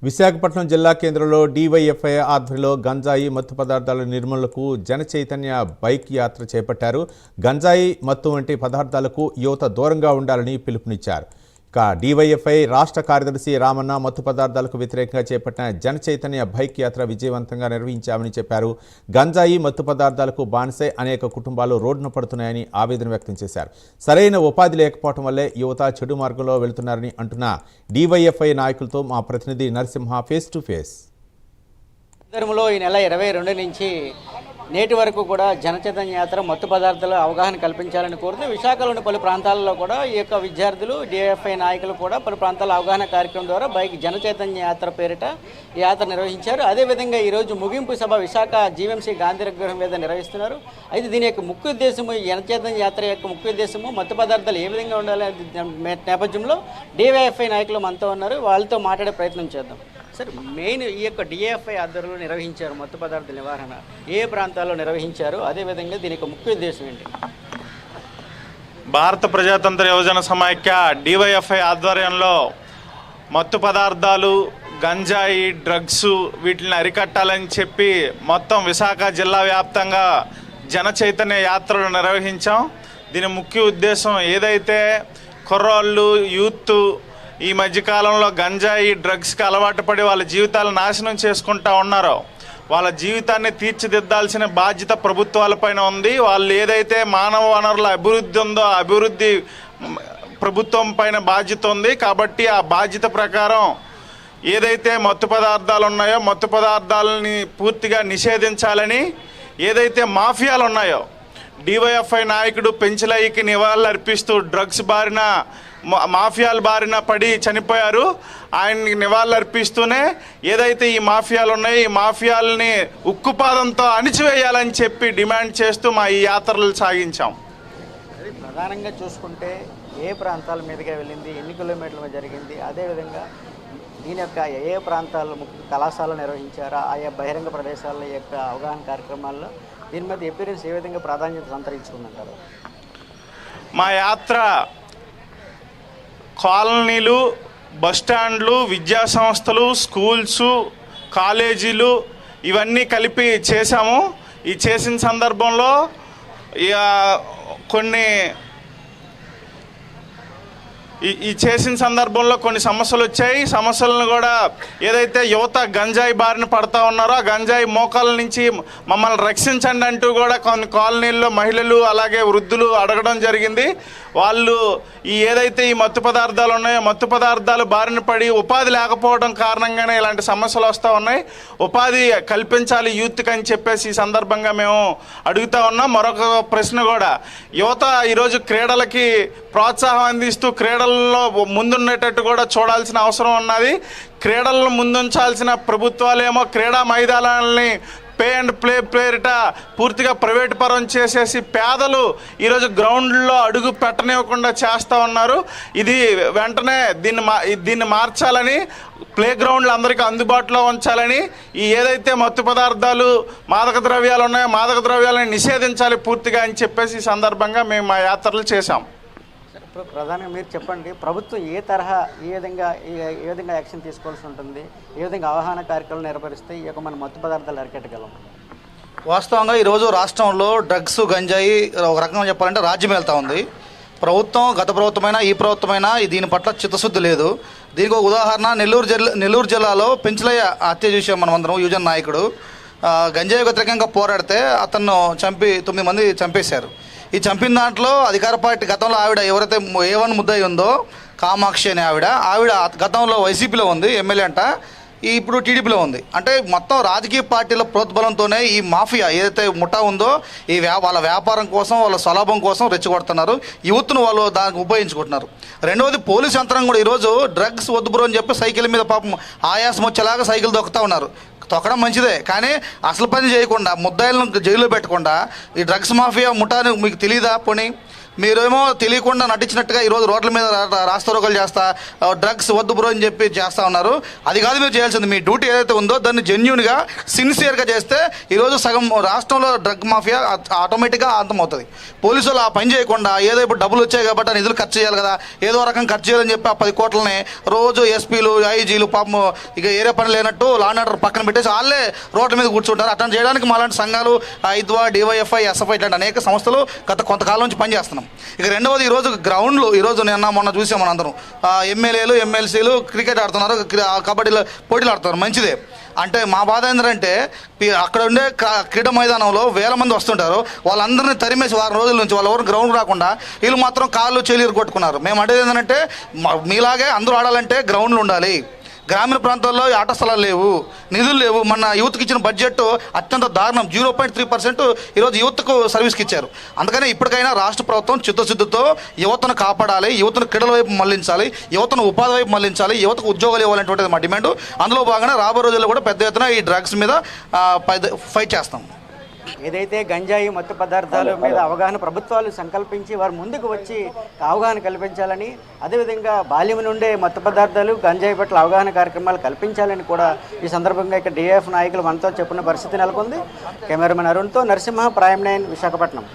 విశాఖపట్నం జిల్లా కేంద్రంలో డివైఎఫ్ఐ ఆధ్వర్యంలో గంజాయి మత్తు పదార్థాల నిర్మూలనకు జన చైతన్య బైక్ యాత్ర చేపట్టారు. గంజాయి మత్తు వంటి పదార్థాలకు యువత దూరంగా ఉండాలని పిలుపునిచ్చారు. ఇక డివైఎఫ్ఐ రాష్ట్ర కార్యదర్శి రామన్న మత్తు పదార్థాలకు వ్యతిరేకంగా చేపట్టిన జన చైతన్య బైక్ యాత్ర విజయవంతంగా నిర్వహించామని చెప్పారు. గంజాయి మత్తు పదార్థాలకు బానిసై అనేక కుటుంబాలు రోడ్డున పడుతున్నాయని ఆవేదన వ్యక్తం చేశారు. సరైన ఉపాధి లేకపోవడం వల్లే యువత చెడు మార్గంలో వెళుతున్నారని అంటున్న డివైఎఫ్ఐ నాయకులతో మా ప్రతినిధి నరసింహ ఫేస్ టు ఫేస్. ఈ నెల 22 నుంచి నేటి వరకు కూడా జనచైతన్య యాత్ర మత్తు పదార్థాల అవగాహన కల్పించాలని కోరుతూ విశాఖలోని పలు ప్రాంతాలలో కూడా ఈ యొక్క విద్యార్థులు డిఎఫ్ఐ నాయకులు కూడా పలు ప్రాంతాల అవగాహన కార్యక్రమం ద్వారా బైక్ జనచైతన్య యాత్ర పేరిట ఈ యాత్ర నిర్వహించారు. అదేవిధంగా ఈరోజు ముగింపు సభ విశాఖ జీవీఎంసీ గాంధీ విగ్రహం మీద నిర్వహిస్తున్నారు. అయితే దీని యొక్క ముఖ్య ఉద్దేశము, ఈ జనచైతన్య యాత్ర యొక్క ముఖ్య ఉద్దేశము మత్తు పదార్థాలు ఏ విధంగా ఉండాలి నేపథ్యంలో డివైఎఫ్ఐ నాయకులు మనతో ఉన్నారు. వాళ్ళతో మాట్లాడే ప్రయత్నం చేద్దాం. సార్, మెయిన్ ఈ యొక్క డిఎఫ్ఐ ఆధ్వర్యంలో నిర్వహించారు మత్తు పదార్థాల నివారణ ఏ ప్రాంతాల్లో నిర్వహించారు, అదేవిధంగా దీని యొక్క ముఖ్య ఉద్దేశం ఏంటి? భారత ప్రజాతంత్ర యువజన సమాఖ్య డివైఎఫ్ఐ ఆధ్వర్యంలో మత్తు పదార్థాలు, గంజాయి, డ్రగ్స్ వీటిని అరికట్టాలని చెప్పి మొత్తం విశాఖ జిల్లా వ్యాప్తంగా జన చైతన్య యాత్రలు నిర్వహించాం. దీని ముఖ్య ఉద్దేశం ఏదైతే కుర్రోళ్ళు, యూత్ ఈ మధ్యకాలంలో గంజాయి, డ్రగ్స్కి అలవాటు పడి వాళ్ళ జీవితాలు నాశనం చేసుకుంటా ఉన్నారో వాళ్ళ జీవితాన్ని తీర్చిదిద్దాల్సిన బాధ్యత ప్రభుత్వాలపైన ఉంది. వాళ్ళు ఏదైతే మానవ వనరుల అభివృద్ధి ఉందో అభివృద్ధి ప్రభుత్వం పైన బాధ్యత ఉంది. కాబట్టి ఆ బాధ్యత ప్రకారం ఏదైతే మత్తు పదార్థాలు ఉన్నాయో మత్తు పదార్థాలని పూర్తిగా నిషేధించాలని, ఏదైతే మాఫియాలు ఉన్నాయో డివైఎఫ్ఐ నాయకుడు పెంచలయ్యకి నివాళులు అర్పిస్తూ డ్రగ్స్ బారిన మాఫియాల బారిన పడి చనిపోయారు. ఆయన్ని నివాళులు అర్పిస్తూనే ఏదైతే ఈ మాఫియాలు ఉన్నాయో ఈ మాఫియాలని ఉక్కుపాదంతో అణిచివేయాలని చెప్పి డిమాండ్ చేస్తూ మా ఈ యాత్రలు సాగించాం. ప్రధానంగా చూసుకుంటే ఏ ప్రాంతాల మీదుగా వెళ్ళింది, ఎన్ని కిలోమీటర్ల జరిగింది, అదేవిధంగా దీని యొక్క ఏ ప్రాంతాల్లో ముఖ్య కళాశాలలు నిర్వహించారా, ఆయా బహిరంగ ప్రదేశాల యొక్క అవగాహన కార్యక్రమాల్లో దీని మీద ఎపీరియన్స్ ఏ విధంగా ప్రాధాన్యత సంతరించుకుందంటారు? మా యాత్ర కాలనీలు, బస్టాండ్లు, విద్యా సంస్థలు, స్కూల్స్, కాలేజీలు ఇవన్నీ కలిపి చేశాము. ఈ చేసిన సందర్భంలో కొన్ని సమస్యలు వచ్చాయి. సమస్యలను కూడా ఏదైతే యువత గంజాయి బారిన పడతా ఉన్నారో ఆ గంజాయి మోకాల నుంచి మమ్మల్ని రక్షించండి అంటూ కూడా కొన్ని కాలనీల్లో మహిళలు అలాగే వృద్ధులు అడగడం జరిగింది. వాళ్ళు ఏదైతే ఈ మత్తు పదార్థాలు ఉన్నాయో మత్తు పదార్థాలు బారిన పడి ఉపాధి లేకపోవడం కారణంగానే ఇలాంటి సమస్యలు వస్తూ ఉన్నాయి. ఉపాధి కల్పించాలి యూత్కి అని చెప్పేసి ఈ సందర్భంగా మేము అడుగుతా ఉన్నాం. మరొక ప్రశ్న కూడా, యువత ఈరోజు క్రీడలకి ప్రోత్సాహం అందిస్తూ క్రీడల్లో ముందుండేటట్టు కూడా చూడాల్సిన అవసరం ఉన్నది. క్రీడలను ముందుంచాల్సిన ప్రభుత్వాలేమో క్రీడా మైదానాలని పే అండ్ ప్లే పేరిట పూర్తిగా ప్రైవేట్ పరం చేసేసి పేదలు ఈరోజు గ్రౌండ్లో అడుగు పెట్టనివ్వకుండా చేస్తూ ఉన్నారు. ఇది వెంటనే దీన్ని మార్చాలని, ప్లే గ్రౌండ్లు అందరికీ అందుబాటులో ఉంచాలని, ఈ ఏదైతే మత్తు పదార్థాలు, మాదక ద్రవ్యాలు ఉన్నాయో మాదక ద్రవ్యాలను నిషేధించాలి పూర్తిగా అని చెప్పేసి ఈ సందర్భంగా మేము మా యాత్రలు చేశాం. ఇప్పుడు ప్రధానంగా మీరు చెప్పండి, ప్రభుత్వం ఏ తరహా ఏ విధంగా యాక్షన్ తీసుకోవాల్సి ఉంటుంది, ఏ విధంగా అవగాహన కార్యక్రమాలు నిర్వహిస్తే ఈ యొక్క మన మత్తు పదార్థాలు అరికట్టగలం? వాస్తవంగా ఈరోజు రాష్ట్రంలో డ్రగ్స్, గంజాయి ఒక రకంగా చెప్పాలంటే రాజ్యం వెళ్తూ ఉంది. ప్రభుత్వం, గత ప్రభుత్వమైనా ఈ ప్రభుత్వమైనా దీని పట్ల చిత్తశుద్ధి లేదు. దీనికి ఒక ఉదాహరణ నెల్లూరు జిల్లాలో పెంచలయ్య హత్య చూసాం మనమందరం. యువజన నాయకుడు గంజాయి వ్యతిరేకంగా పోరాడితే అతను చంపి 9 మంది చంపేశారు. ఈ చంపిన దాంట్లో అధికార పార్టీ గతంలో ఆవిడ ఎవరైతే A1 ముద్దాయి ఉందో కామాక్షి అనే ఆవిడ గతంలో వైసీపీలో ఉంది, ఎమ్మెల్యే అంట, ఇప్పుడు టీడీపీలో ఉంది. అంటే మొత్తం రాజకీయ పార్టీల ప్రోద్బలంతోనే ఈ మాఫియా ఏదైతే ముఠా ఉందో వాళ్ళ వ్యాపారం కోసం, వాళ్ళ స్వలాభం కోసం రెచ్చగొడుతున్నారు. యూత్ను వాళ్ళు దానికి ఉపయోగించుకుంటున్నారు. రెండవది, పోలీసు యంత్రం కూడా ఈరోజు డ్రగ్స్ వద్దు బ్రో అని చెప్పి సైకిల్ మీద పాపం ఆయాసం వచ్చేలాగా సైకిల్ దొక్కుతూ ఉన్నారు. తొక్కడం మంచిదే, కానీ అసలు పని చేయకుండా ముద్దాయిలను జైల్లో పెట్టకుండా ఈ డ్రగ్స్ మాఫియా ముఠాని మీకు తెలియదా? పోనీ మీరేమో తెలియకుండా నటించినట్టుగా ఈరోజు రోడ్ల మీద రాస్తారోకలు చేస్తా డ్రగ్స్ వద్దు బ్రో అని చెప్పి చేస్తూ ఉన్నారు. అది కాదు మీరు చేయాల్సింది. మీ డ్యూటీ ఏదైతే ఉందో దాన్ని జెన్యూన్గా సిన్సియర్గా చేస్తే ఈరోజు సగం రాష్ట్రంలో డ్రగ్ మాఫియా ఆటోమేటిక్గా అంతమవుతుంది. పోలీసులు ఆ పని చేయకుండా ఏదో ఇప్పుడు డబ్బులు వచ్చాయి కాబట్టి ఆ నిధులు ఖర్చు చేయాలి కదా, ఏదో రకం ఖర్చు చేయాలని చెప్పి ఆ 10 కోట్లని రోజు ఎస్పీలు ఐజీలు పాపం ఇక ఏరే పని లేనట్టు లా అండ్ ఆర్డర్ పక్కన పెట్టేసి వాళ్ళే రోడ్ల మీద కూర్చుంటారు. అట్లా చేయడానికి మాలాంటి సంఘాలు ఐద్వా, డివైఎఫ్ఐ, ఎస్ఎఫ్ఐ ఇట్లాంటి అనేక సంస్థలు గత కొంతకాలం నుంచి పనిచేస్తున్నాం. ఇక రెండవది ఈరోజు గ్రౌండ్లు ఈరోజు మొన్న చూసాం మన అందరం ఎమ్మెల్యేలు ఎమ్మెల్సీలు క్రికెట్ ఆడుతున్నారు, కబడ్డీలో పోటీలు ఆడుతున్నారు. మంచిదే. అంటే మా బాధ ఏంటంటే అక్కడ ఉండే క్రీడా మైదానంలో వేల మంది వస్తుంటారు. వాళ్ళందరినీ తరిమేసి వారం రోజుల నుంచి వాళ్ళు ఎవరు గ్రౌండ్ రాకుండా వీళ్ళు మాత్రం కాళ్ళు చెలీరు కొట్టుకున్నారు. మేము అంటే ఏంటంటే మీలాగే అందరూ ఆడాలంటే గ్రౌండ్లు ఉండాలి. గ్రామీణ ప్రాంతాల్లో ఆట స్థలాలు లేవు, నిధులు లేవు. మన యూత్కి ఇచ్చిన బడ్జెట్ అత్యంత దారుణం. 0.3% ఈరోజు యూత్కు సర్వీస్కి ఇచ్చారు. అందుకని ఇప్పటికైనా రాష్ట్ర ప్రభుత్వం చిత్తశుద్ధితో యువతను కాపాడాలి, యువతను క్రీడల వైపు మళ్లించాలి, యువతను ఉపాధి వైపు మళ్లించాలి, యువతకు ఉద్యోగాలు ఇవ్వాలనేటువంటిది మా డిమాండ్. అందులో భాగంగా రాబోయే రోజుల్లో కూడా పెద్ద ఎత్తున ఈ డ్రగ్స్ మీద ఫైట్ చేస్తాం. ఏదైతే గంజాయి మత్తు పదార్థాల మీద అవగాహన ప్రభుత్వాలు సంకల్పించి వారు ముందుకు వచ్చి అవగాహన కల్పించాలని, అదేవిధంగా బాల్యం నుండే మత్తు పదార్థాలు గంజాయి పట్ల అవగాహన కార్యక్రమాలు కల్పించాలని కూడా ఈ సందర్భంగా ఇక్కడ డిఎఫ్ నాయకులు మనతో చెప్పిన పరిస్థితి నెలకొంది. కెమెరామెన్ అరుణ్తో నరసింహ, ప్రైమ్ 9 విశాఖపట్నం.